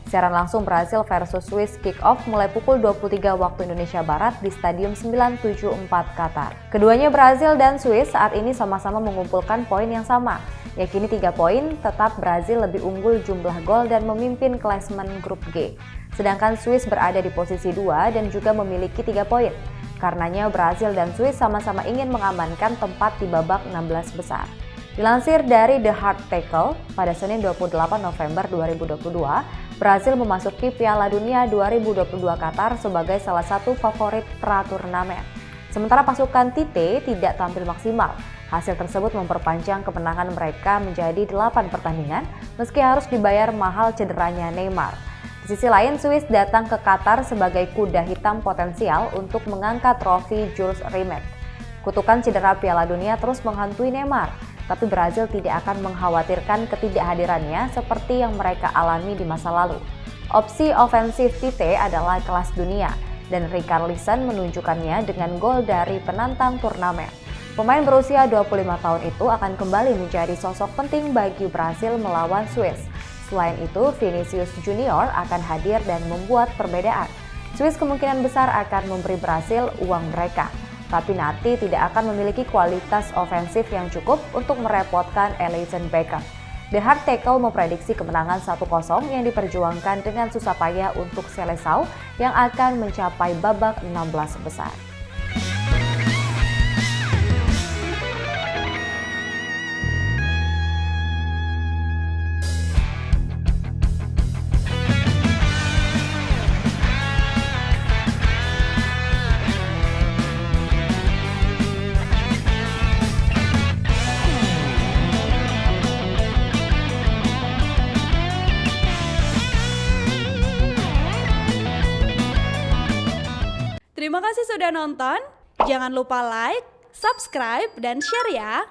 Siaran langsung Brazil versus Swiss kick-off mulai pukul 23 waktu Indonesia Barat di Stadium 974 Qatar. Keduanya Brazil dan Swiss saat ini sama-sama mengumpulkan poin yang sama, yakni 3 poin. Tetap Brazil lebih unggul jumlah gol dan memimpin klasemen grup G. Sedangkan Swiss berada di posisi 2 dan juga memiliki 3 poin. Karenanya Brazil dan Swiss sama-sama ingin mengamankan tempat di babak 16 besar. Dilansir dari The Hard Tackle, pada Senin 28 November 2022, Brazil memasuki Piala Dunia 2022 Qatar sebagai salah satu favorit pra-turnamen. Sementara pasukan Tite tidak tampil maksimal. Hasil tersebut memperpanjang kemenangan mereka menjadi 8 pertandingan meski harus dibayar mahal cederanya Neymar. Di sisi lain, Swiss datang ke Qatar sebagai kuda hitam potensial untuk mengangkat trofi Jules Rimet. Kutukan cedera Piala Dunia terus menghantui Neymar, tapi Brazil tidak akan mengkhawatirkan ketidakhadirannya seperti yang mereka alami di masa lalu. Opsi ofensif Tite adalah kelas dunia, dan Richarlison menunjukkannya dengan gol dari penantang turnamen. Pemain berusia 25 tahun itu akan kembali menjadi sosok penting bagi Brazil melawan Swiss. Selain itu, Vinicius Junior akan hadir dan membuat perbedaan. Swiss kemungkinan besar akan memberi Brazil uang mereka, tapi nanti tidak akan memiliki kualitas ofensif yang cukup untuk merepotkan Alisson Becker. The Hard Tackle memprediksi kemenangan 1-0 yang diperjuangkan dengan susah payah untuk Seleção yang akan mencapai babak 16 besar. Terima kasih sudah nonton. Jangan lupa like, subscribe, dan share ya.